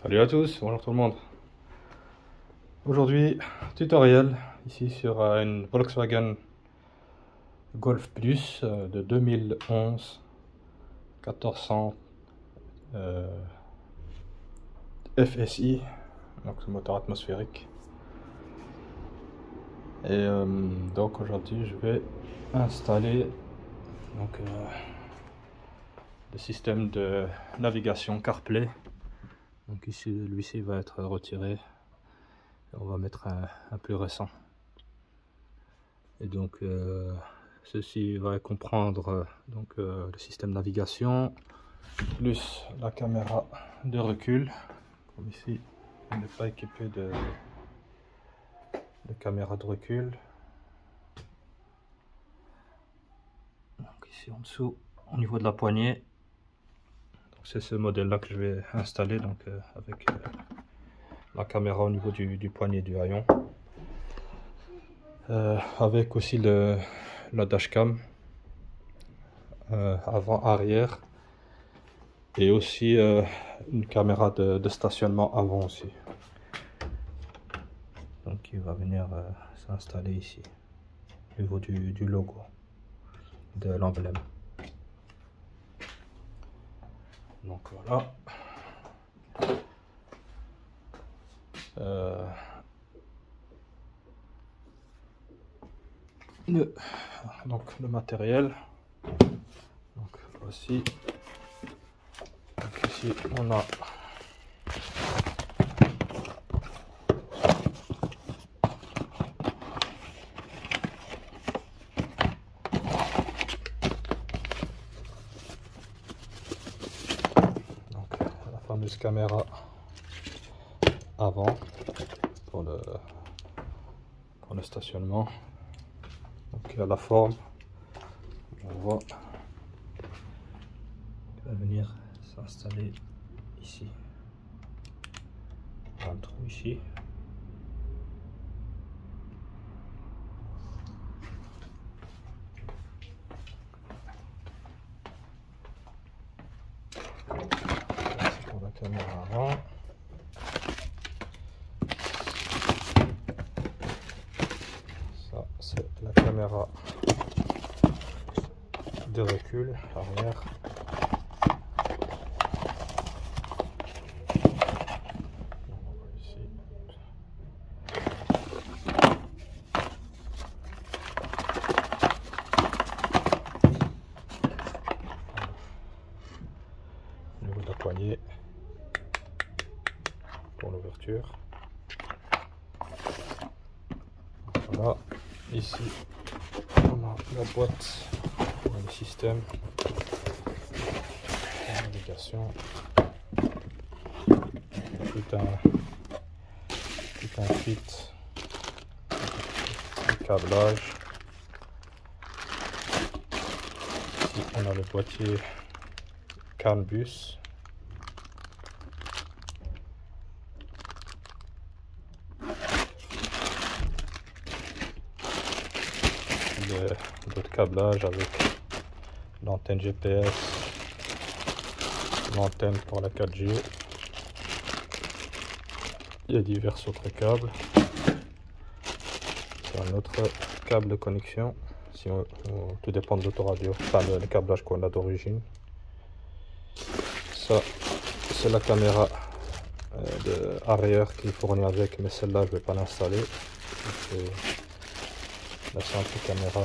Salut à tous, bonjour tout le monde. Aujourd'hui, tutoriel ici sur une Volkswagen Golf Plus de 2011, 1400 FSI, donc le moteur atmosphérique. Et donc aujourd'hui, je vais installer donc, le système de navigation CarPlay. Donc ici, lui-ci va être retiré. On va mettre un plus récent. Et donc ceci va comprendre le système navigation plus la caméra de recul. Comme ici, on n'est pas équipé de caméra de recul. Donc ici en dessous, au niveau de la poignée, c'est ce modèle là que je vais installer, donc avec la caméra au niveau du poignet du haillon, avec aussi la dashcam avant arrière, et aussi une caméra de stationnement avant aussi, donc il va venir s'installer ici au niveau du logo de l'emblème. Donc voilà. Le matériel. Donc voici. Donc ici on a la fameuse caméra avant pour le stationnement. Donc il y a la forme, on voit, il va venir s'installer ici, un trou ici. C'est pour la caméra avant. Ça c'est la caméra de recul arrière. Au niveau de la poignée pour l'ouverture. Voilà, ici on a la boîte pour le système de navigation, tout un kit de câblage. Ici on a le boîtier CAN bus. D'autres câblages avec l'antenne GPS, l'antenne pour la 4G et divers autres câbles. C'est un autre câble de connexion, si tout dépend de l'autoradio, enfin le câblage qu'on a d'origine. Ça c'est la caméra arrière qui est fournie avec, mais celle-là je vais pas l'installer. La simple caméra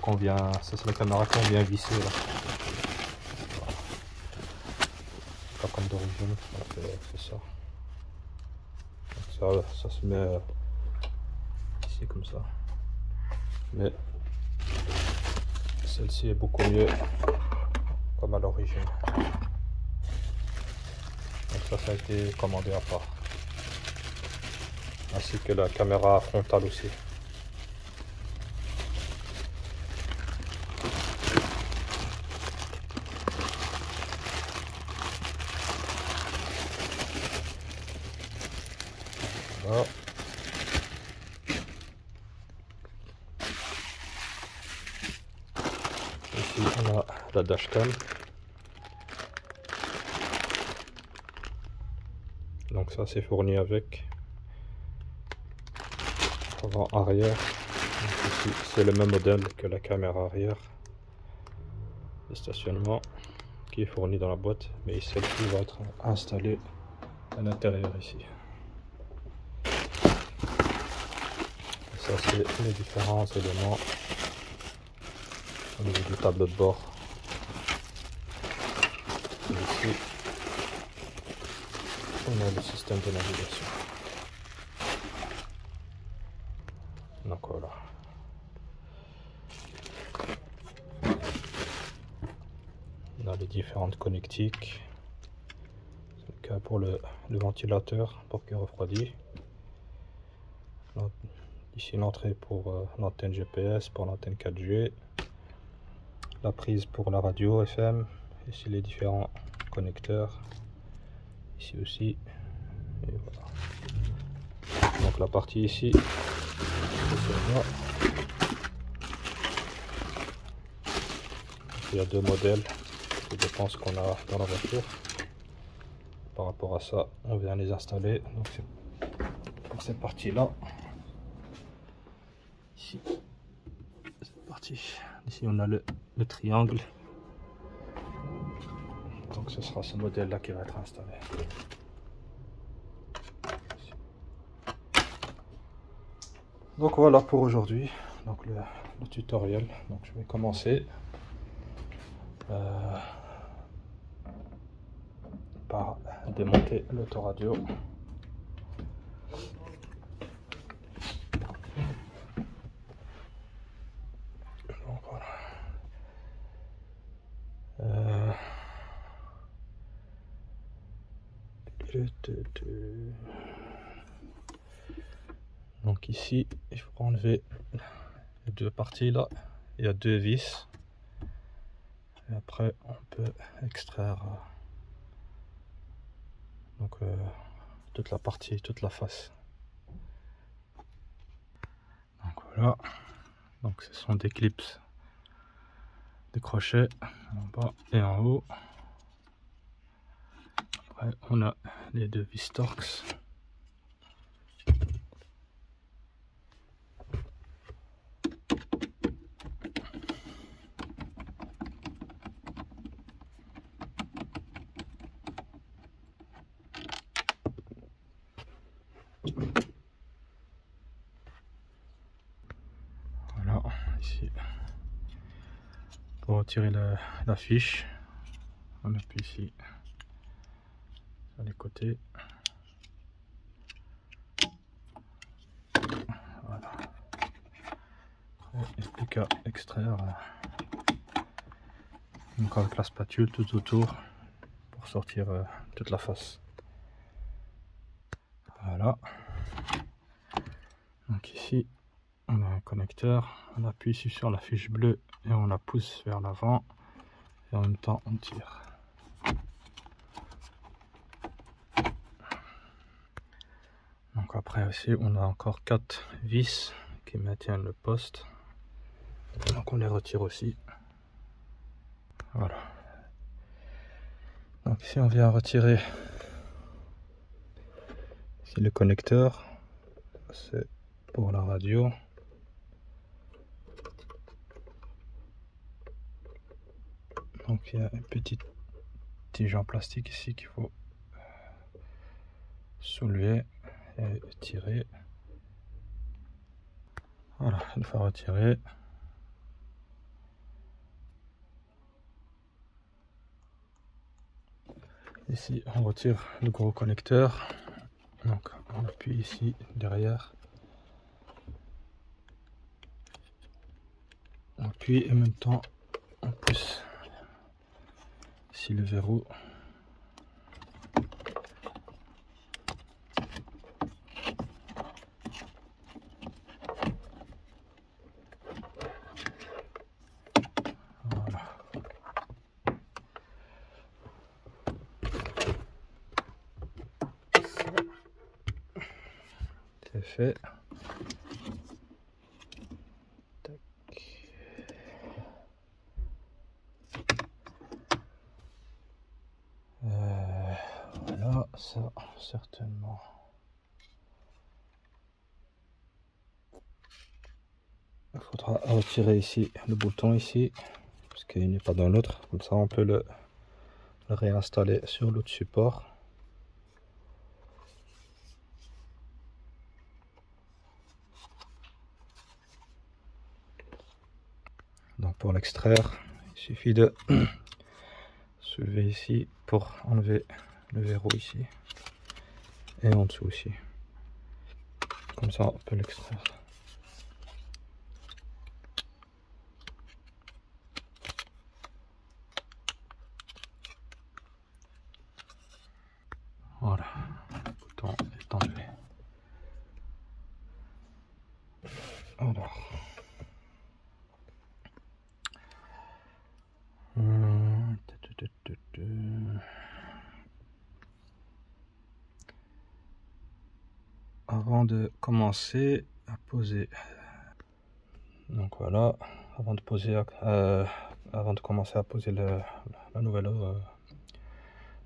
qu'on vient, ça c'est la caméra qu'on vient visser là. Pas comme d'origine, c'est ça. Donc ça se met ici comme ça. Mais celle-ci est beaucoup mieux comme à l'origine. Donc ça a été commandé à part. Ainsi que la caméra frontale aussi. Voilà. Ici on a la dashcam. Donc ça c'est fourni avec avant arrière. Ici c'est le même modèle que la caméra arrière de stationnement qui est fourni dans la boîte, mais celle-ci va être installée à l'intérieur ici. Et ça c'est les différents éléments au niveau du tableau de bord. Et ici on a le système de navigation. Donc voilà. On a les différentes connectiques. C'est le cas pour le ventilateur pour qu'il refroidit. Ici l'entrée pour l'antenne GPS, pour l'antenne 4G. La prise pour la radio FM. Ici les différents connecteurs. Ici aussi. Et voilà. Donc la partie ici, c'est celle-là. Il y a deux modèles. Ça dépend ce qu'on a dans la voiture. Par rapport à ça, on vient les installer. Donc c'est pour cette partie-là. Ici, cette partie. Ici, on a le triangle. Donc ce sera ce modèle-là qui va être installé. Donc voilà pour aujourd'hui. Donc le tutoriel. Donc je vais commencer par démonter l'autoradio. Donc voilà. Donc ici, il faut enlever les deux parties là. Il y a deux vis. Et après, on peut extraire donc toute la partie, toute la face. Donc voilà. Donc ce sont des clips, des crochets en bas et en haut. Après, on a les deux vis Torx. Voilà, ici. Pour retirer la fiche, on appuie ici sur les côtés. Voilà. Il n'y a plus qu'à extraire donc avec la spatule tout autour pour sortir toute la face. Voilà. Donc ici on a un connecteur, on appuie ici sur la fiche bleue et on la pousse vers l'avant et en même temps on tire. Donc après aussi on a encore 4 vis qui maintiennent le poste, donc on les retire aussi. Voilà. Donc ici on vient retirer ici le connecteur, c'est pour la radio. Donc il y a un petit tige en plastique ici qu'il faut soulever et tirer. Voilà, une fois retiré, ici on retire le gros connecteur, donc on appuie ici derrière, on appuie et en même temps on pousse ici le verrou. Voilà. C'est fait. Tac. Voilà. pas ça, certainement. Il faudra retirer ici le bouton ici, parce qu'il n'est pas dans l'autre. Comme ça, on peut le réinstaller sur l'autre support. Donc pour l'extraire, il suffit de soulever ici pour enlever le verrou ici et en dessous aussi. Comme ça, on peut l'extraire. Voilà, le bouton est enlevé. Alors, avant de commencer à poser, donc voilà, avant de commencer à poser le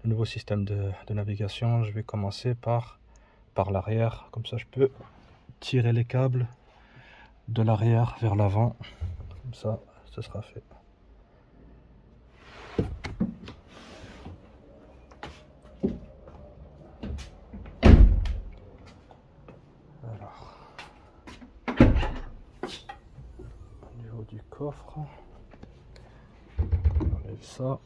nouveau système de navigation, je vais commencer par l'arrière. Comme ça, je peux tirer les câbles de l'arrière vers l'avant. Comme ça, ce sera fait. Alors, au niveau du coffre, on enlève ça.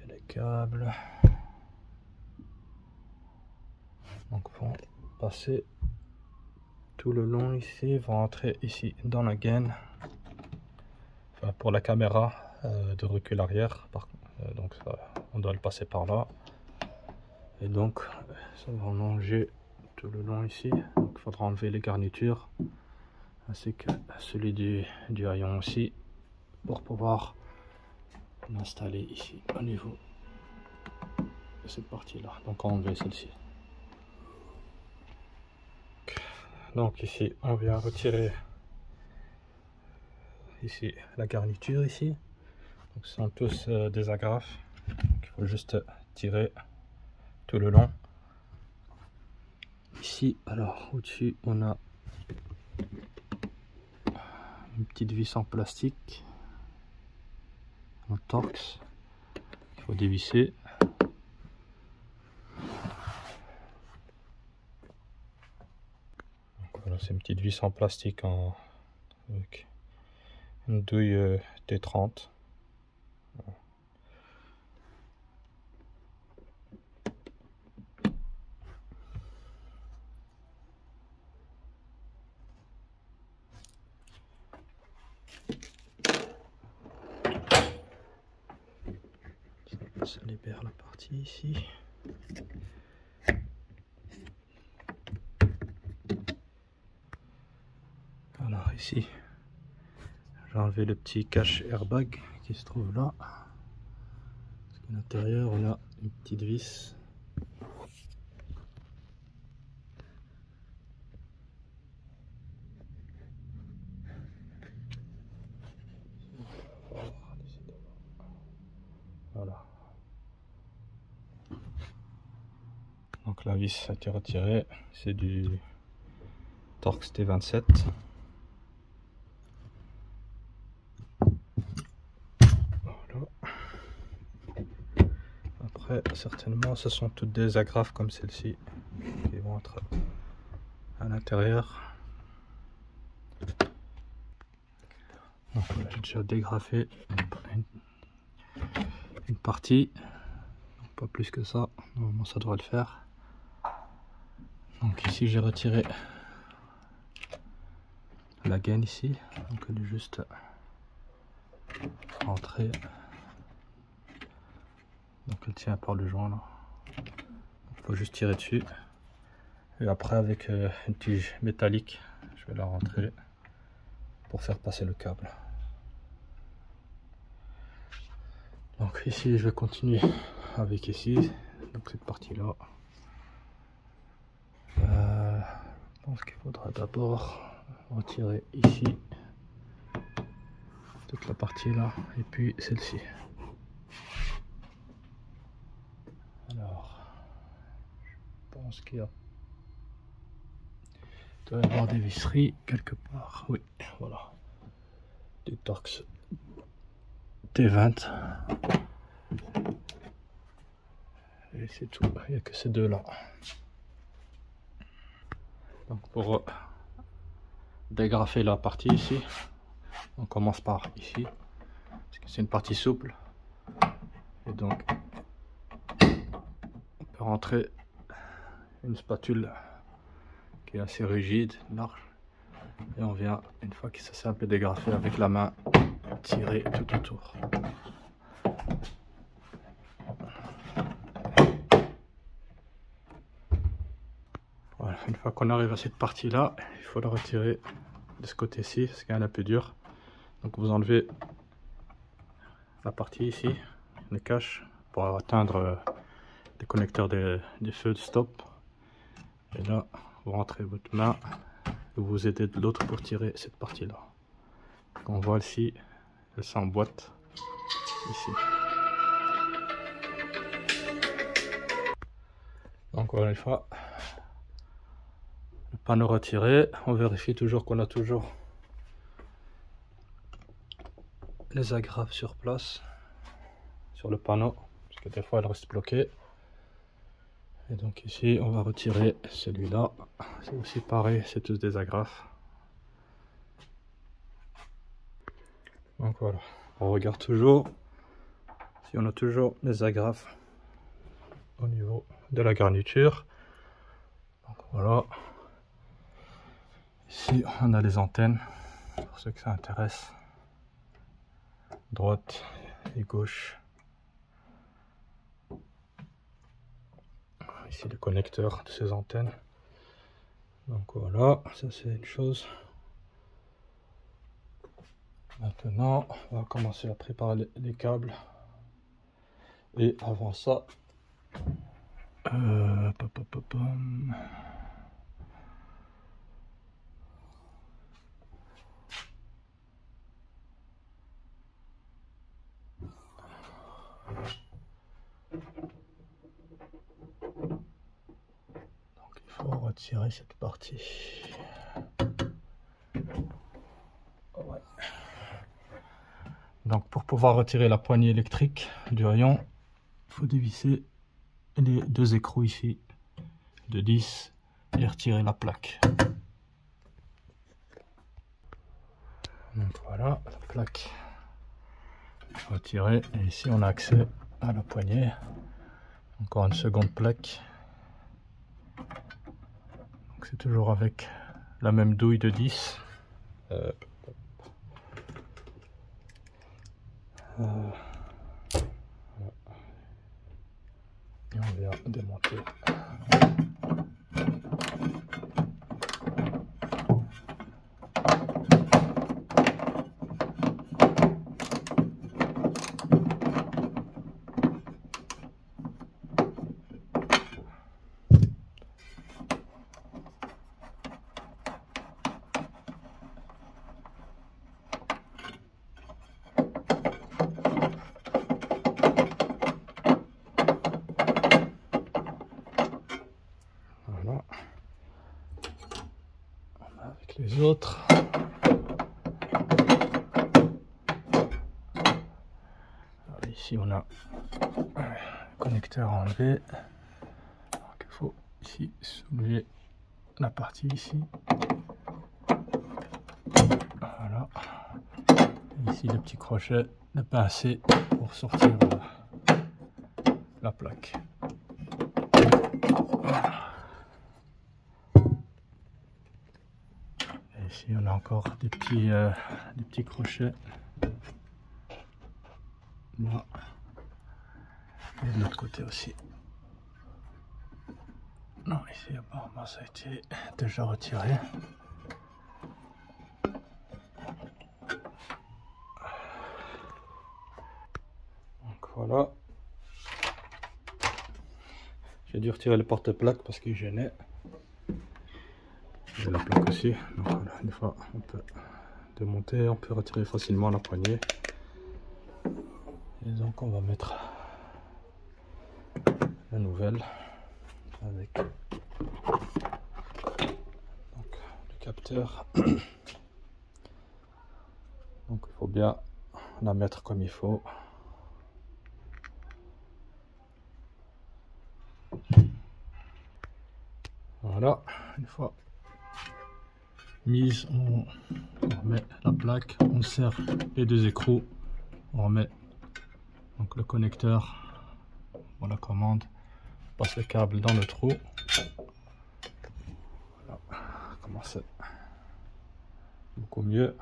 Les câbles. Donc vont passer tout le long ici, vont entrer ici dans la gaine. Enfin, pour la caméra de recul arrière, donc ça, on doit le passer par là. Et donc ça va longer tout le long ici. Donc il faudra enlever les garnitures ainsi que celui du haillon aussi pour pouvoir l'installer ici au niveau de cette partie là. Donc enlever celle-ci. Donc ici on vient retirer ici la garniture ici. Donc ce sont tous des agrafes. Donc, il faut juste tirer tout le long. Ici, alors au-dessus, on a une petite vis en plastique, en torx. Il faut dévisser. Donc, voilà, c'est une petite vis en plastique avec une douille T30. Ça libère la partie ici. Alors ici, j'ai enlevé le petit cache airbag qui se trouve là. Parce qu'à l'intérieur, on a une petite vis. Voilà. Donc la vis a été retirée, c'est du Torx T27. Voilà. Après, certainement, ce sont toutes des agrafes comme celle-ci qui vont être à l'intérieur. Donc voilà, j'ai déjà dégrafé une partie, donc pas plus que ça, normalement ça devrait le faire. Donc ici j'ai retiré la gaine ici, donc elle est juste rentrée, donc elle tient par le joint là, il faut juste tirer dessus, et après avec une tige métallique je vais la rentrer pour faire passer le câble. Donc ici je vais continuer avec ici, donc cette partie là. Je pense qu'il faudra d'abord retirer ici toute la partie là, et puis celle-ci. Alors, je pense qu'il doit y avoir des visseries quelque part. Oui, voilà. Des Torx T20. Et c'est tout, il n'y a que ces deux là. Donc pour dégrafer la partie ici, on commence par ici, parce que c'est une partie souple. Et donc on peut rentrer une spatule qui est assez rigide, large. Et on vient, une fois que ça s'est un peu dégrafé avec la main, tirer tout autour. Voilà, une fois qu'on arrive à cette partie là, il faut la retirer de ce côté-ci, parce qu'elle est un peu dure. Donc vous enlevez la partie ici, le cache, pour atteindre les connecteurs des feux de stop. Et là, vous rentrez votre main et vous aidez de l'autre pour tirer cette partie là. Donc on voit ici, elle s'emboîte ici. Donc voilà, une fois le panneau retiré, on vérifie toujours qu'on a toujours les agrafes sur place, sur le panneau, parce que des fois elle reste bloquée. Et donc ici on va retirer celui-là, c'est aussi pareil, c'est tous des agrafes. Donc voilà, on regarde toujours si on a toujours les agrafes au niveau de la garniture. Donc voilà, ici on a les antennes, pour ceux que ça intéresse, droite et gauche. Ici le connecteur de ces antennes. Donc voilà, ça c'est une chose. Maintenant on va commencer à préparer les câbles. Et avant ça, retirer cette partie. Ouais. Donc pour pouvoir retirer la poignée électrique du rayon, il faut dévisser les deux écrous ici de 10 et retirer la plaque. Donc voilà, la plaque retirée, et ici on a accès à la poignée. Encore une seconde plaque. C'est toujours avec la même douille de 10. Et on vient démonter. Voilà. Avec les autres. Alors ici on a le connecteur enlevé. Donc il faut ici soulever la partie ici. Voilà. Et ici le petit crochet de pincer pour sortir la plaque. Et ici on a encore des petits crochets là, et de l'autre côté aussi. Non, ici apparemment ça a été déjà retiré. Donc voilà. J'ai dû retirer le porte-plaque parce qu'il gênait. J'ai la plaque aussi. Donc voilà, des fois on peut de monter, on peut retirer facilement la poignée. Et donc on va mettre la nouvelle avec donc, le capteur. Donc il faut bien la mettre comme il faut. Voilà, une fois mise, on remet la plaque, on serre les deux écrous, on remet donc le connecteur pour la commande, on passe le câble dans le trou. Voilà, comment c'est beaucoup mieux.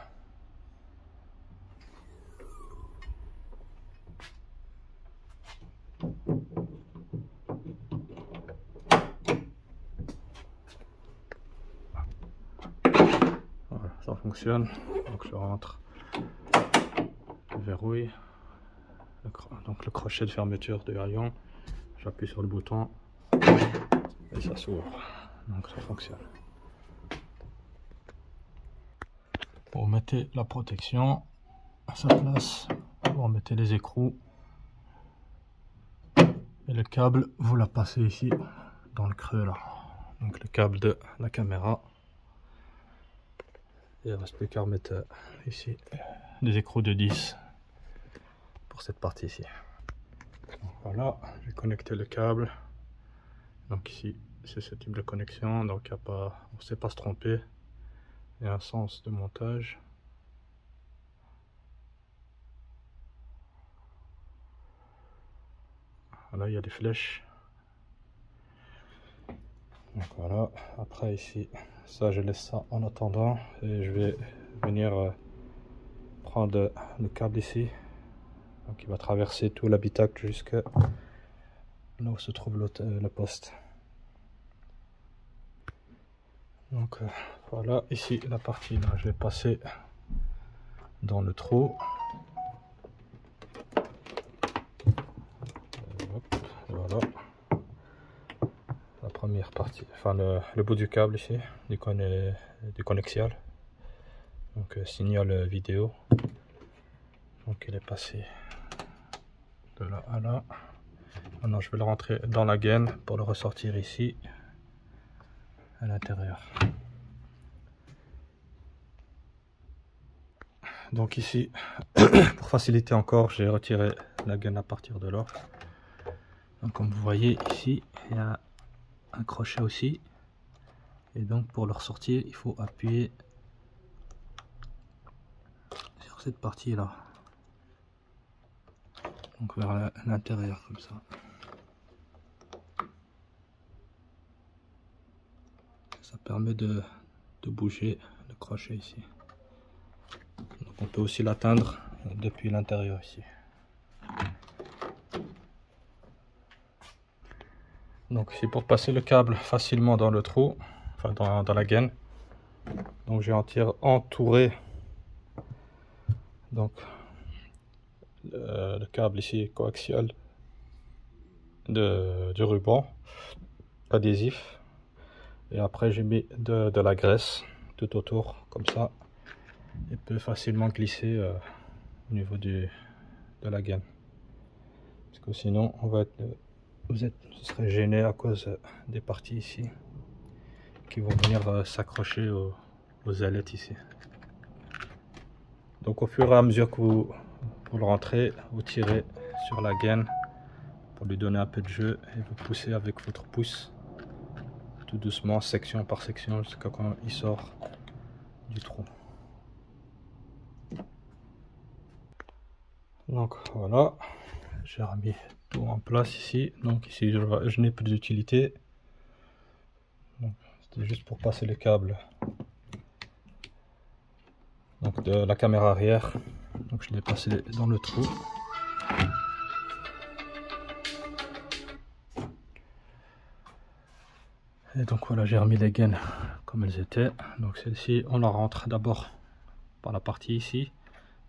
Voilà, ça fonctionne. Donc je rentre, je verrouille, donc le crochet de fermeture de rayon, j'appuie sur le bouton et ça s'ouvre. Donc ça fonctionne. Vous remettez la protection à sa place, vous remettez les écrous et le câble, vous la passez ici dans le creux là. Donc le câble de la caméra. Et il ne reste plus qu'à remettre ici des écrous de 10 pour cette partie ici. Donc voilà, j'ai connecté le câble. Donc ici c'est ce type de connexion, donc on ne sait pas se tromper. Il y a un sens de montage. Voilà, il y a des flèches. Donc voilà, après ici, ça je laisse ça en attendant et je vais venir prendre le câble ici. Donc il va traverser tout l'habitacle jusqu'à là où se trouve le poste. Donc voilà, ici la partie là, je vais passer dans le trou. Hop, voilà. La première partie, enfin le bout du câble ici, du connexial. Donc signal vidéo. Donc il est passé de là à là. Maintenant je vais le rentrer dans la gaine pour le ressortir ici à l'intérieur. Donc ici, pour faciliter encore, j'ai retiré la gaine à partir de là. Donc comme vous voyez ici, il y a un crochet aussi. Et donc pour le ressortir, il faut appuyer sur cette partie là. Donc vers l'intérieur comme ça. Ça permet de bouger le crochet ici. Donc on peut aussi l'atteindre depuis l'intérieur ici. Donc c'est pour passer le câble facilement dans le trou, enfin dans la gaine. Donc j'ai entouré donc le câble ici coaxial du ruban adhésif. Et après j'ai mis de la graisse tout autour comme ça. Il peut facilement glisser au niveau de la gaine. Parce que sinon vous serez gêné à cause des parties ici qui vont venir s'accrocher aux ailettes ici. Donc au fur et à mesure que vous le rentrez, vous tirez sur la gaine pour lui donner un peu de jeu et vous poussez avec votre pouce tout doucement, section par section, jusqu'à quand il sort du trou. Donc voilà, j'ai remis tout en place ici. Donc ici je n'ai plus d'utilité. C'était juste pour passer le câble donc de la caméra arrière. Donc je l'ai passé dans le trou. Et donc voilà, j'ai remis les gaines comme elles étaient. Donc celle-ci, on la rentre d'abord par la partie ici.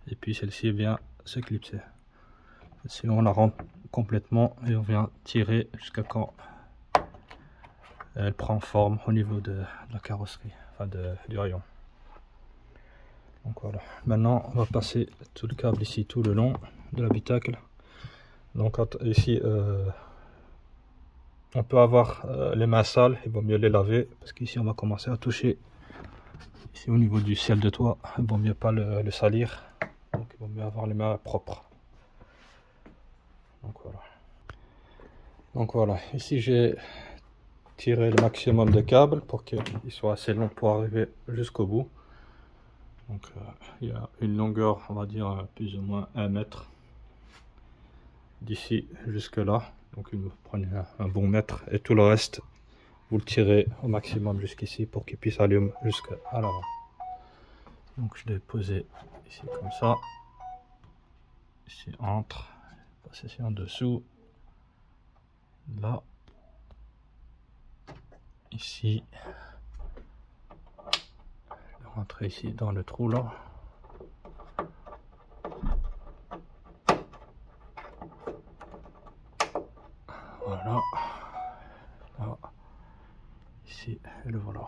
Et puis celle-ci vient se clipser. Celle-ci, on la rentre complètement et on vient tirer jusqu'à quand elle prend forme au niveau de la carrosserie, enfin du rayon. Donc voilà, maintenant on va passer tout le câble ici tout le long de l'habitacle. Donc ici on peut avoir les mains sales, il vaut mieux les laver parce qu'ici on va commencer à toucher ici au niveau du ciel de toit, il vaut mieux pas le salir, donc il vaut mieux avoir les mains propres. Donc voilà, ici j'ai tiré le maximum de câbles pour qu'il soit assez long pour arriver jusqu'au bout. Donc il y a une longueur, on va dire plus ou moins 1 mètre d'ici jusque là. Donc vous prenez un bon mètre et tout le reste vous le tirez au maximum jusqu'ici pour qu'il puisse aller jusqu'à l'avant. Donc je l'ai posé ici comme ça, ici entre, passer ici en dessous, là, ici, rentrer ici dans le trou là. Voilà, là, ici, et le voilà.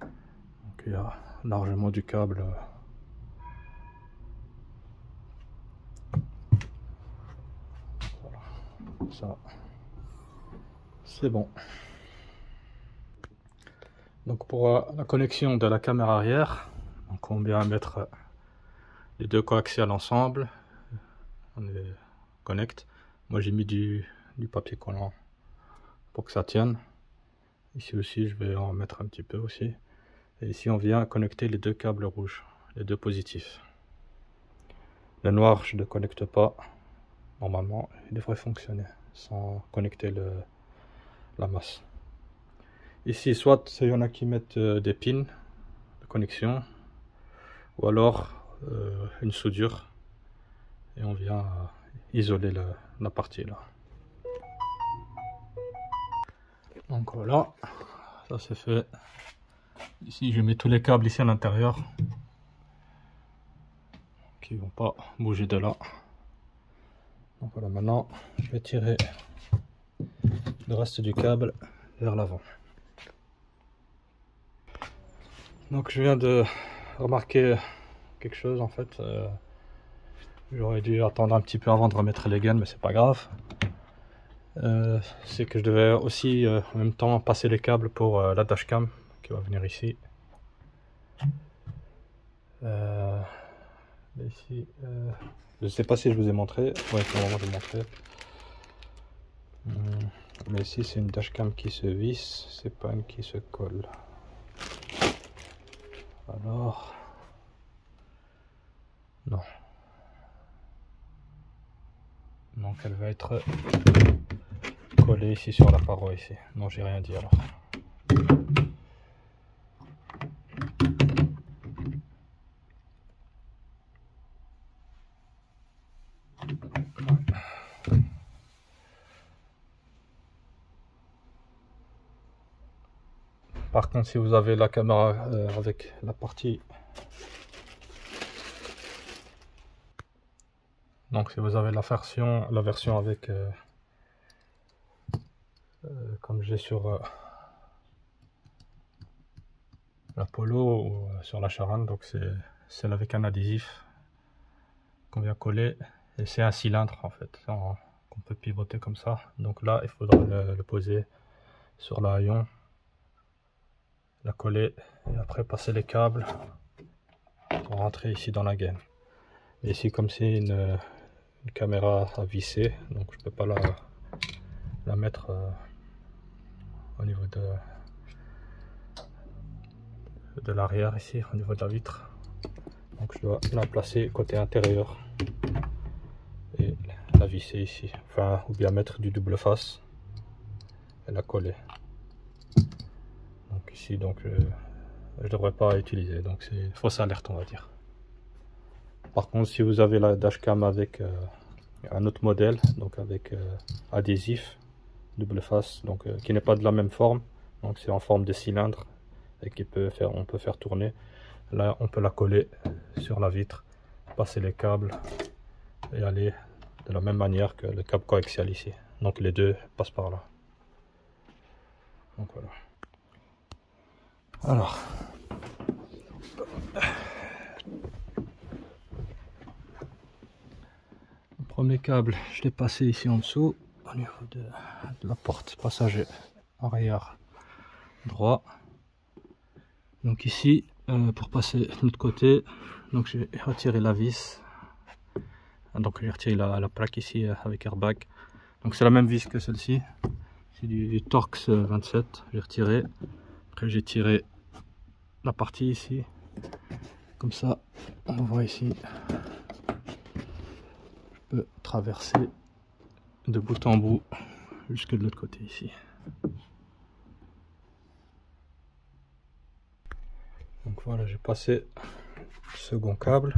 Donc il y a largement du câble. Voilà, ça, c'est bon. Donc pour la connexion de la caméra arrière, donc on vient mettre les deux coaxiales ensemble. On les connecte. Moi j'ai mis du papier collant pour que ça tienne. Ici aussi je vais en mettre un petit peu aussi. Et ici on vient connecter les deux câbles rouges, les deux positifs. Le noir je ne le connecte pas. Normalement il devrait fonctionner sans connecter la masse. Ici soit il y en a qui mettent des pins de connexion ou alors une soudure et on vient isoler la partie là. Donc voilà, ça c'est fait. Ici je mets tous les câbles ici à l'intérieur qui vont pas bouger de là. Donc voilà, maintenant je vais tirer le reste du câble vers l'avant. Donc je viens de remarquer quelque chose en fait. J'aurais dû attendre un petit peu avant de remettre les gaines, mais c'est pas grave. C'est que je devais aussi en même temps passer les câbles pour la dashcam qui va venir ici. Ici, je sais pas si je vous ai montré. Ouais, normalement je vais montrer. Mais ici c'est une dashcam qui se visse, c'est pas une qui se colle. Alors, non. Donc elle va être collée ici sur la paroi ici. Non, j'ai rien dit alors. Par contre, si vous avez la caméra avec la partie, donc si vous avez la version avec comme j'ai sur la Polo ou sur la Charan, donc c'est celle avec un adhésif qu'on vient coller et c'est un cylindre en fait qu'on peut pivoter comme ça. Donc là, il faudra le poser sur la haillon, la coller et après passer les câbles pour rentrer ici dans la gaine. Et ici, comme c'est une caméra à visser, donc je peux pas la mettre au niveau de l'arrière ici, au niveau de la vitre. Donc je dois la placer côté intérieur et la visser ici, enfin ou bien mettre du double face et la coller. Donc ici, donc je devrais pas utiliser, donc c'est fausse alerte on va dire. Par contre, si vous avez la dashcam avec un autre modèle, donc avec adhésif double face, donc qui n'est pas de la même forme, donc c'est en forme de cylindre et on peut faire tourner. Là, on peut la coller sur la vitre, passer les câbles et aller de la même manière que le câble coaxial ici. Donc les deux passent par là. Donc voilà. Alors, premier câble, je l'ai passé ici en dessous, au niveau de la porte passager arrière droit. Donc ici, pour passer de l'autre côté, donc j'ai retiré la vis. Donc j'ai retiré la plaque ici avec airbag. Donc c'est la même vis que celle-ci. C'est du Torx 27. J'ai retiré. Après j'ai tiré la partie ici. Comme ça, on voit ici. Je peux traverser de bout en bout jusque de l'autre côté ici. Donc voilà, j'ai passé le second câble.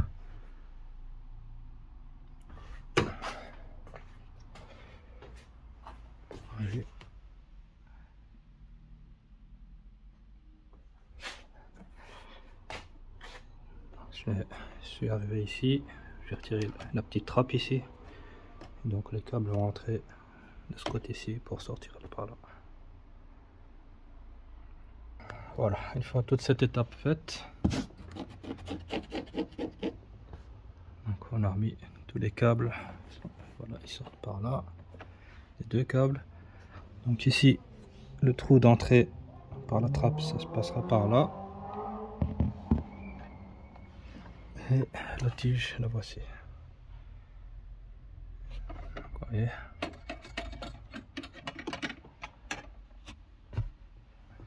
Je suis arrivé ici, j'ai retiré la petite trappe ici. Donc les câbles vont entrer de ce côté-ci pour sortir par là. Voilà, une fois toute cette étape faite, donc on a remis tous les câbles. Voilà, ils sortent par là, les deux câbles. Donc ici, le trou d'entrée par la trappe, ça se passera par là. Et la tige, la voici. Vous voyez.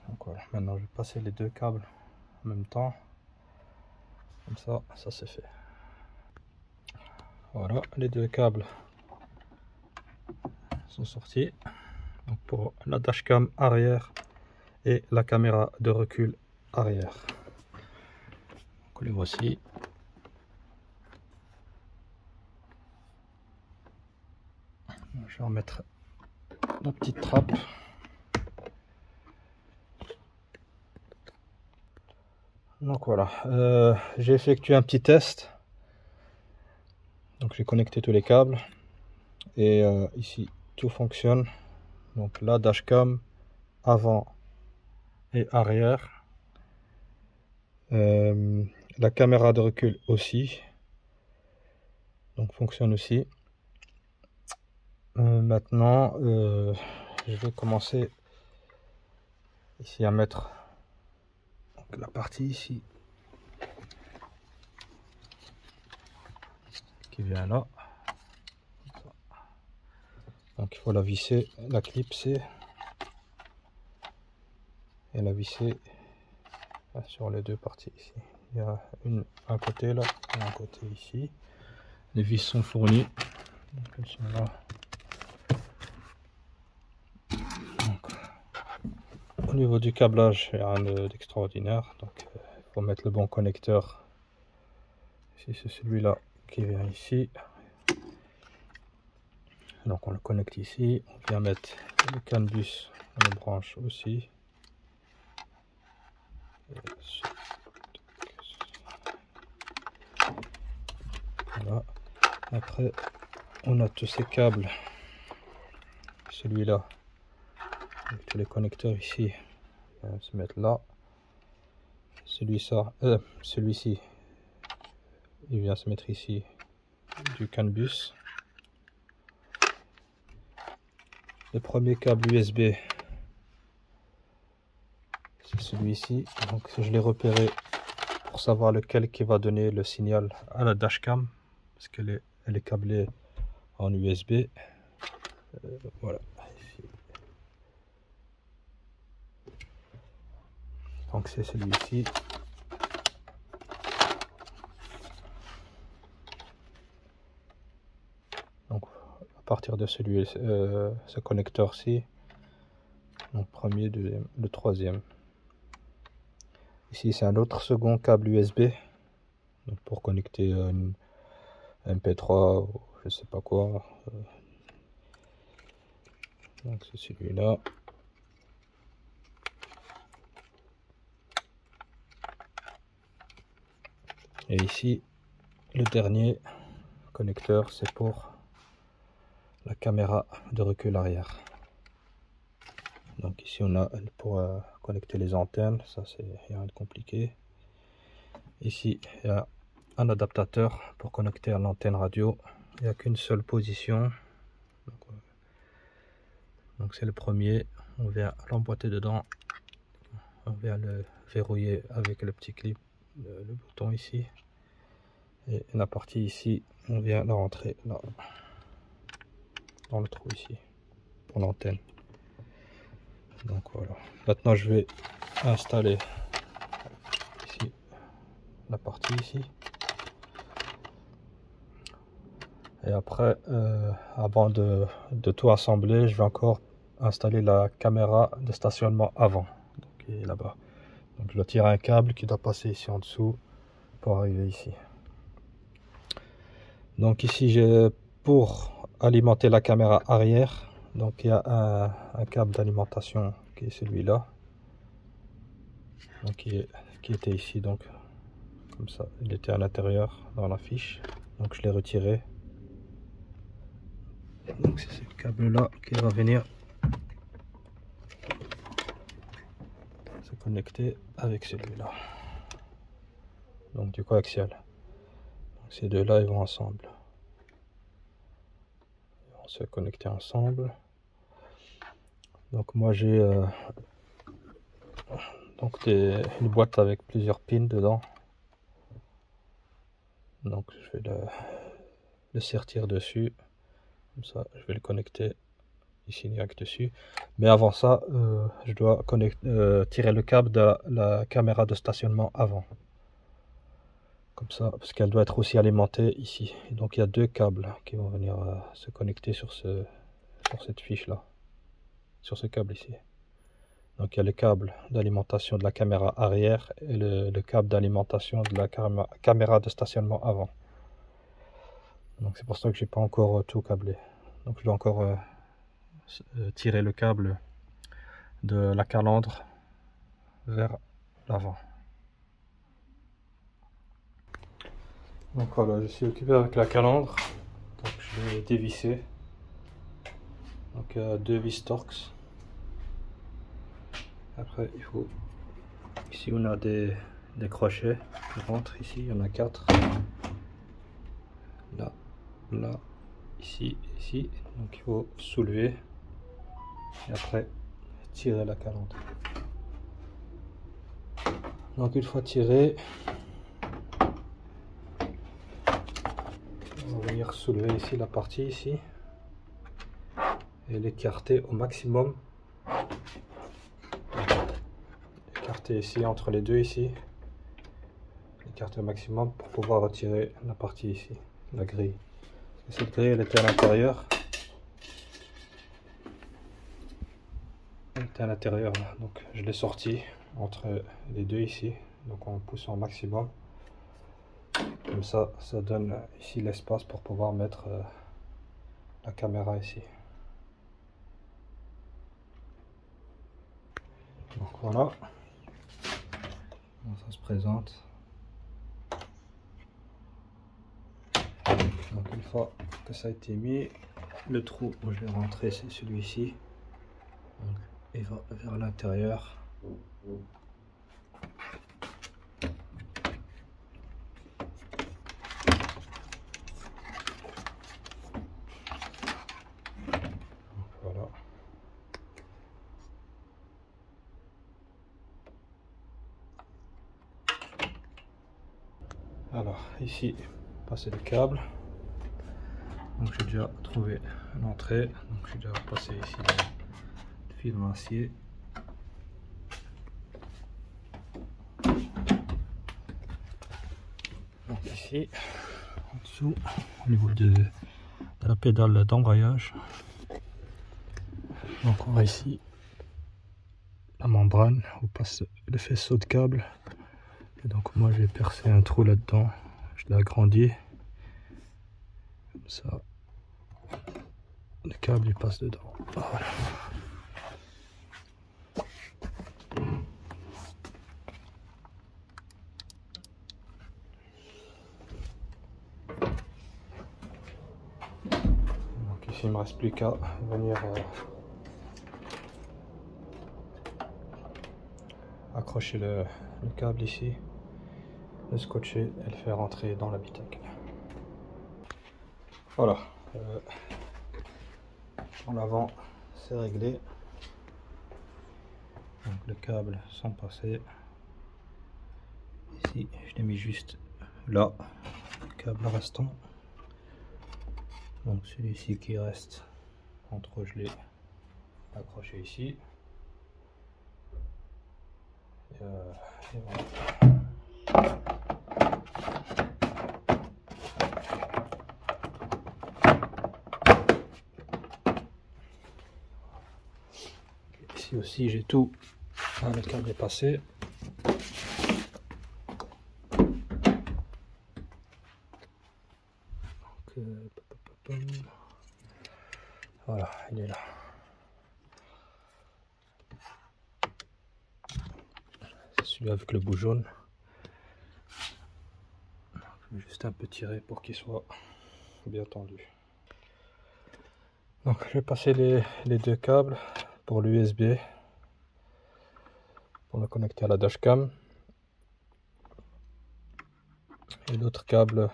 Donc voilà, maintenant je vais passer les deux câbles en même temps. Comme ça, ça c'est fait. Voilà, les deux câbles sont sortis. Donc pour la dashcam arrière et la caméra de recul arrière. Donc les voici. Je vais remettre la petite trappe. Donc voilà, j'ai effectué un petit test. Donc j'ai connecté tous les câbles et ici tout fonctionne. Donc la dashcam avant et arrière, la caméra de recul aussi, donc fonctionne aussi. Maintenant je vais commencer ici à mettre donc, la partie ici qui vient là. Donc il faut la visser, la clipser et la visser sur les deux parties ici. Il y a un côté là et un côté ici. Les vis sont fournies, donc elles sont là. Donc, au niveau du câblage, il n'y a rien d'extraordinaire. Donc il faut mettre le bon connecteur. Ici c'est celui-là qui vient ici. Donc on le connecte ici. On vient mettre le CAN bus, on le branche aussi. Voilà. Après on a tous ces câbles, celui-là, tous les connecteurs ici se mettre là. Celui-ci il vient se mettre ici du CAN bus. Le premier câble USB c'est celui-ci, donc je l'ai repéré pour savoir lequel qui va donner le signal à la dashcam parce qu'elle est câblée en USB. Voilà ici. Donc c'est celui-ci. Donc à partir de ce connecteur-ci, donc premier, deuxième, le troisième. Ici c'est un autre second câble USB, donc pour connecter un MP3 ou je sais pas quoi. Donc c'est celui-là. Et ici le dernier connecteur, c'est pour la caméra de recul arrière. Donc ici on a pour connecter les antennes, ça c'est rien de compliqué. Ici il y a un adaptateur pour connecter à l'antenne radio il n'y a qu'une seule position. Donc c'est le premier. On vient l'emboîter dedans. On vient le verrouiller avec le petit clip, le bouton ici. Et la partie ici, on vient la rentrer là, dans le trou ici, pour l'antenne. Donc voilà. Maintenant je vais installer ici la partie ici. Et après, avant de tout assembler, je vais encore installer la caméra de stationnement avant, qui est là-bas. Donc je dois tirer un câble qui doit passer ici en dessous pour arriver ici. Donc ici j'ai pour alimenter la caméra arrière, donc il y a un câble d'alimentation qui est celui-là, donc qui était ici, donc comme ça, il était à l'intérieur dans la fiche, donc je l'ai retiré. Donc c'est ce câble là qui va venir se connecter avec celui-là, donc du coaxial. Donc ces deux là ils vont ensemble, ils vont se connecter ensemble. Donc moi j'ai donc une boîte avec plusieurs pins dedans, donc je vais le sertir dessus. Comme ça, je vais le connecter ici direct dessus. Mais avant ça, je dois tirer le câble de la caméra de stationnement avant. Comme ça, parce qu'elle doit être aussi alimentée ici. Et donc il y a deux câbles qui vont venir se connecter sur cette fiche là, sur ce câble ici. Donc il y a le câble d'alimentation de la caméra arrière et le câble d'alimentation de la caméra de stationnement avant. Donc c'est pour ça que j'ai pas encore tout câblé. Donc je dois encore tirer le câble de la calandre vers l'avant. Donc voilà, je suis occupé avec la calandre. Donc je vais dévisser. Donc deux vis Torx. Après il faut, ici on a des crochets qui rentrent ici, il y en a 4. Là, là, ici, ici. Donc il faut soulever et après tirer la calandre. Donc une fois tiré, on va venir soulever ici la partie ici et l'écarter au maximum. Écarter ici entre les deux ici, écarter au maximum pour pouvoir retirer la partie ici, la grille. Cette grille elle était à l'intérieur. Elle était à l'intérieur, donc je l'ai sorti entre les deux ici, donc en poussant au maximum. Comme ça, ça donne ici l'espace pour pouvoir mettre la caméra ici. Donc voilà, ça se présente. Donc une fois que ça a été mis, le trou où je l'ai rentré c'est celui-ci. Il va vers l'intérieur. Voilà. Alors ici, passer le câble. Donc j'ai déjà trouvé l'entrée. Donc j'ai déjà passé ici le fil en acier. Donc ici, en dessous, au niveau de la pédale d'embrayage. Donc on va ici la membrane où passe le faisceau de câble. Et donc moi j'ai percé un trou là-dedans, je l'ai agrandi. Comme ça, le câble il passe dedans. Voilà. Donc ici il ne me reste plus qu'à venir accrocher le câble ici, le scotcher et le faire rentrer dans l'habitacle. Voilà, en avant c'est réglé, donc les câbles sont passés ici, je l'ai mis juste là, le câble restant, donc celui-ci qui reste entre, je l'ai accroché ici, et voilà. Ici aussi j'ai tout, le câble est passé. Donc, voilà, il est là. C'est celui avec le bout jaune. Je vais juste un peu tirer pour qu'il soit bien tendu. Donc je vais passer les deux câbles pour l'USB pour le connecter à la dashcam, et l'autre câble,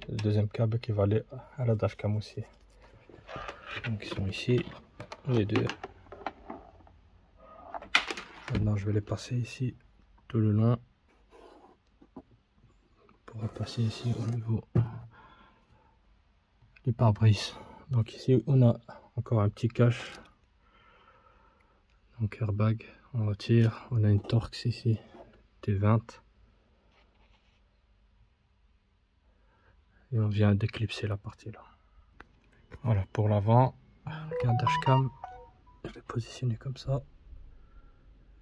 le deuxième câble qui va aller à la dashcam aussi. Donc ils sont ici les deux. Maintenant je vais les passer ici tout le long pour repasser ici au niveau du pare-brise. Donc ici on a encore un petit cache, donc airbag, on retire, on a une Torx ici T20 et on vient d'éclipser la partie là. Voilà pour l'avant, avec un dashcam, je vais positionner comme ça,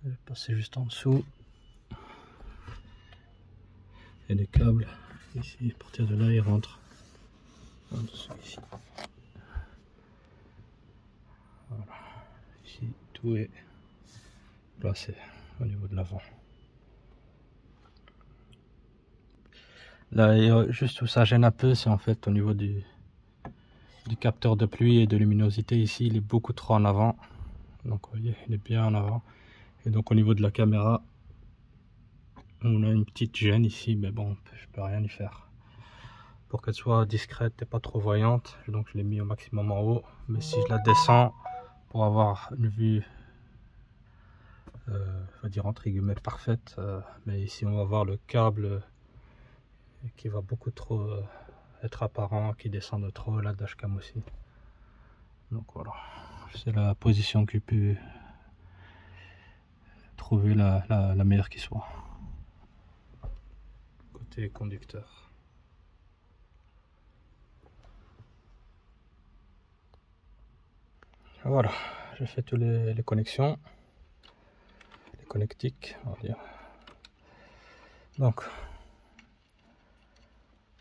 je vais passer juste en dessous et les câbles ici, à partir de là ils rentrent en dessous ici. Voilà, ici tout est placé au niveau de l'avant. Là, juste où ça gêne un peu, c'est en fait au niveau du capteur de pluie et de luminosité. Ici, il est beaucoup trop en avant. Donc, vous voyez, il est bien en avant. Et donc, au niveau de la caméra, on a une petite gêne ici, mais bon, je peux rien y faire. Pour qu'elle soit discrète et pas trop voyante, donc je l'ai mis au maximum en haut. Mais si je la descends pour avoir une vue, on va dire entre guillemets parfaite, mais ici on va voir le câble qui va beaucoup trop être apparent, qui descend de trop, la dashcam aussi. Donc voilà, c'est la position que j'ai pu trouver la meilleure qui soit. Côté conducteur. Voilà, j'ai fait toutes les connexions, les connectiques, on va dire. Donc,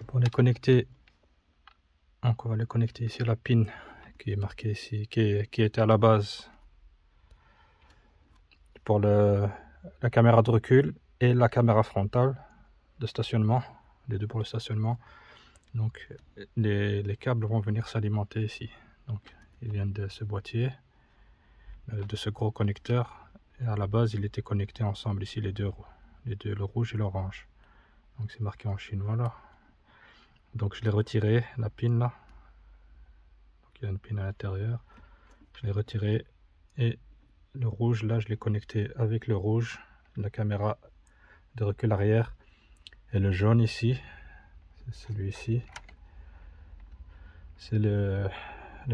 pour les connecter, donc on va les connecter ici à la pin qui est marquée ici, qui était à la base pour la caméra de recul et la caméra frontale de stationnement, les deux pour le stationnement. Donc les câbles vont venir s'alimenter ici. Donc ils viennent de ce boîtier, de ce gros connecteur, et à la base ils étaient connectés ensemble ici, les deux, le rouge et l'orange. Donc c'est marqué en chinois là. Donc je l'ai retiré, la pin là. Donc il y a une pin à l'intérieur. Je l'ai retiré et le rouge là, je l'ai connecté avec le rouge, la caméra de recul arrière, et le jaune ici, c'est celui-ci, c'est le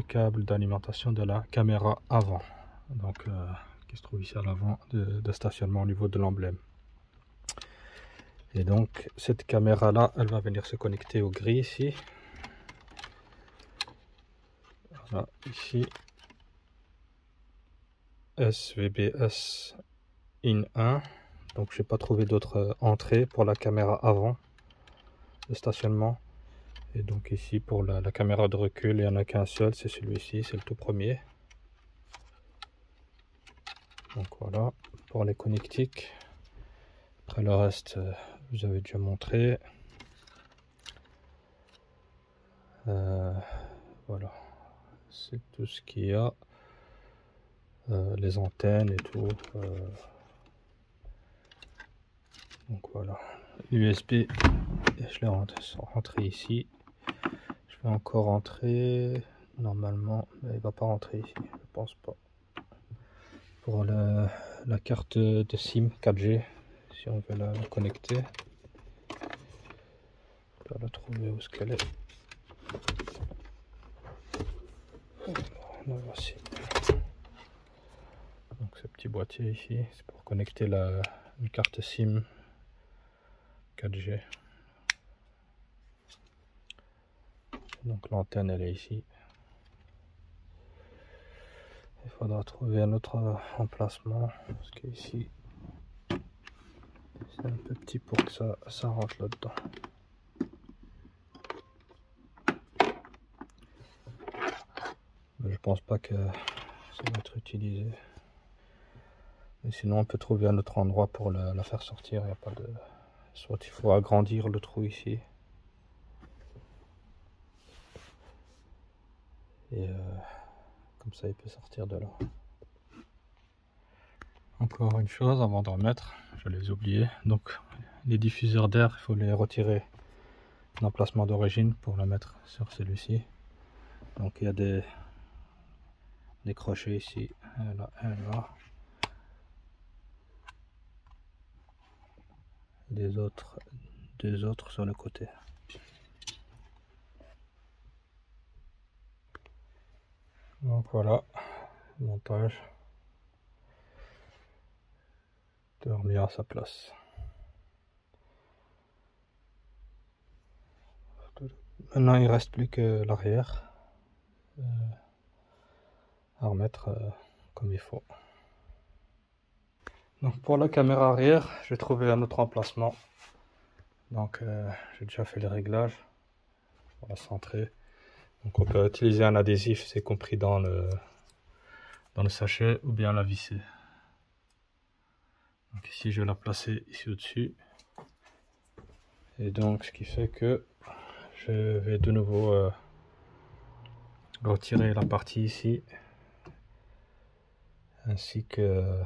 câble d'alimentation de la caméra avant, donc qui se trouve ici à l'avant de stationnement au niveau de l'emblème. Et donc cette caméra là, elle va venir se connecter au gris ici. Voilà, ici SVBS in 1. Donc je n'ai pas trouvé d'autres entrées pour la caméra avant de stationnement. Et donc ici pour la caméra de recul, il n'y en a qu'un seul, c'est celui-ci, c'est le tout premier. Donc voilà, pour les connectiques. Après le reste, je vous avais déjà montré. Voilà, c'est tout ce qu'il y a. Les antennes et tout. Donc voilà, l'USB, je l'ai rentré ici. Je va encore rentrer normalement, mais il va pas rentrer ici, je pense pas. Pour la carte de SIM 4G, si on veut la connecter, on va la trouver où est-ce qu'elle est. La voici. Donc ce petit boîtier ici, c'est pour connecter une carte SIM 4G. Donc l'antenne elle est ici. Il faudra trouver un autre emplacement parce qu'ici c'est un peu petit pour que ça rentre là-dedans. Mais je pense pas que ça va être utilisé. Mais sinon on peut trouver un autre endroit pour la faire sortir. Il n'y a pas de. Soit il faut agrandir le trou ici. Et comme ça il peut sortir de là. Encore une chose avant de remettre, je les ai oubliés. Donc les diffuseurs d'air, il faut les retirer de l'emplacement d'origine pour le mettre sur celui-ci. Donc il y a des crochets ici, un là, un là. Deux autres sur le côté. Donc voilà, le montage est remis à sa place. Maintenant il reste plus que l'arrière à remettre comme il faut. Donc pour la caméra arrière, j'ai trouvé un autre emplacement. Donc j'ai déjà fait les réglages pour la centrer. Donc on peut utiliser un adhésif, c'est compris dans le sachet, ou bien la visser. Donc ici je vais la placer ici au-dessus. Et donc ce qui fait que je vais de nouveau retirer la partie ici, ainsi que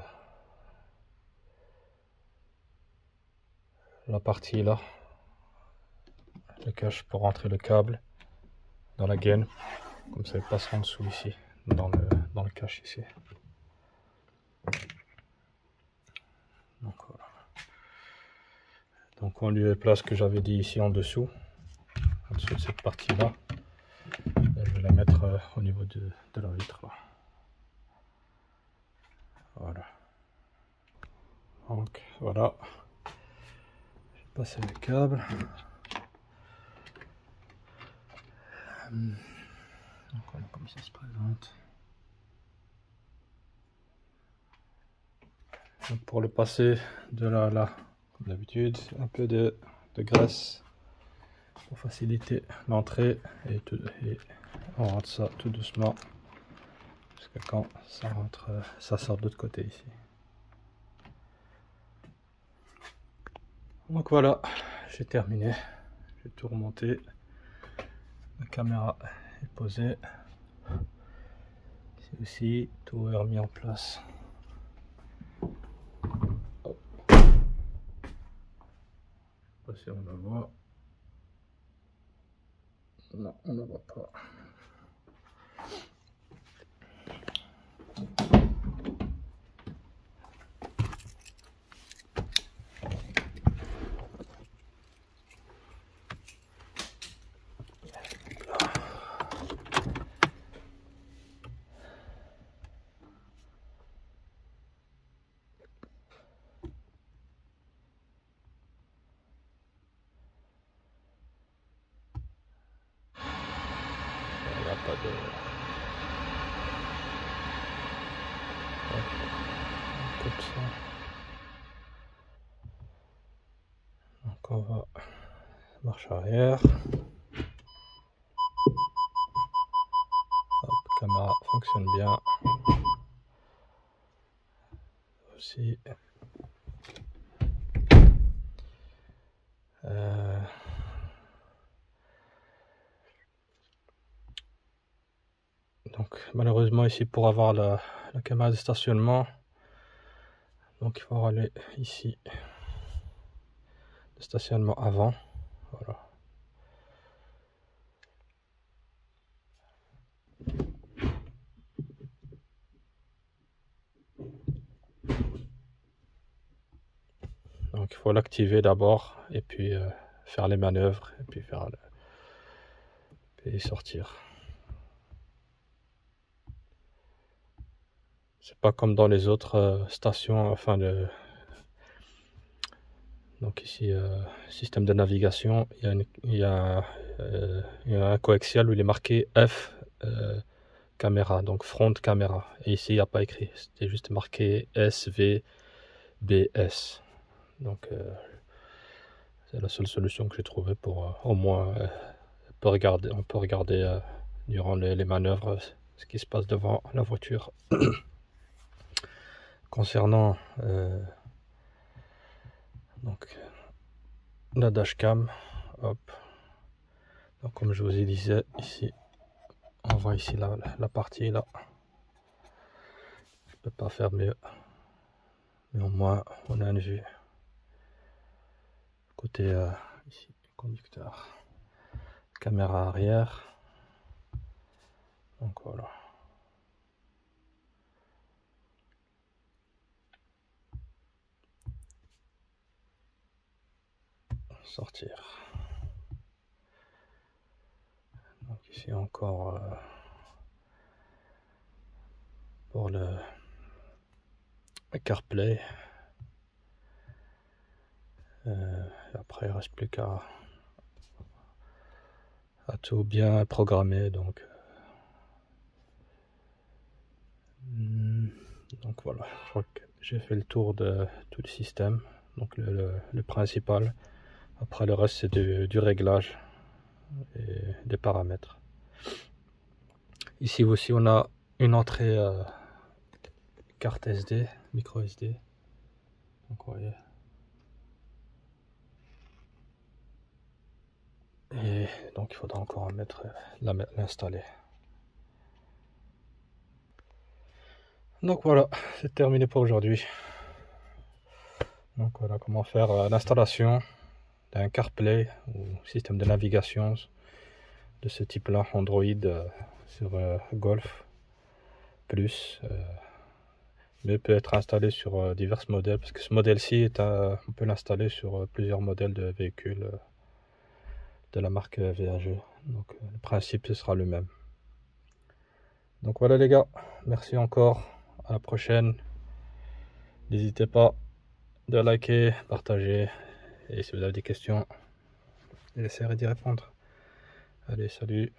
la partie là, le cache pour rentrer le câble dans la gaine, comme ça il passe en dessous ici, dans le cache ici. Donc voilà. Donc on lui place que j'avais dit ici en dessous de cette partie là. Je vais la mettre au niveau de la vitre là. Voilà. Donc voilà. J'ai passé le câble. Donc voilà comme ça se présente. Donc pour le passer de là à là, comme d'habitude, un peu de graisse pour faciliter l'entrée et on rentre ça tout doucement jusqu'à quand ça rentre, ça sort de l'autre côté ici. Donc voilà, j'ai terminé, j'ai tout remonté, la caméra est posée, ici aussi tout est remis en place. Hop. Je sais pas si on la voit. Non, on ne la voit pas. Il n'y a pas de... Comme ça. Donc on va marche arrière. Hop, caméra fonctionne bien. Aussi. Donc malheureusement ici pour avoir la caméra de stationnement, donc il faut aller ici, le stationnement avant, voilà. Donc il faut l'activer d'abord et puis faire les manœuvres et puis et sortir. C'est pas comme dans les autres stations, enfin donc ici système de navigation, il y a un coaxial où il est marqué F caméra, donc front caméra, et ici il n'y a pas écrit, c'était juste marqué SVBS. Donc c'est la seule solution que j'ai trouvée pour au moins on peut regarder durant les manœuvres ce qui se passe devant la voiture. Concernant donc la dashcam, hop, donc comme je vous ai dit ici, on voit ici la partie là, je peux pas faire mieux, mais au moins on a une vue côté ici conducteur, caméra arrière, donc voilà. Sortir. Donc ici encore pour le CarPlay. Après il ne reste plus qu'à tout bien programmer, donc voilà, je crois que j'ai fait le tour de tout le système, donc le principal. Après le reste c'est du réglage et des paramètres. Ici aussi on a une entrée carte SD, micro SD, donc vous voyez. Et donc il faudra encore l'installer. Donc voilà, c'est terminé pour aujourd'hui. Donc voilà comment faire l'installation d'un CarPlay ou système de navigation de ce type là, Android sur Golf Plus, mais peut être installé sur divers modèles, parce que ce modèle-ci on peut l'installer sur plusieurs modèles de véhicules de la marque VAG. Donc le principe ce sera le même. Donc voilà les gars, merci encore, à la prochaine. N'hésitez pas de liker, partager, et si vous avez des questions, j'essaierai d'y répondre. Allez, salut.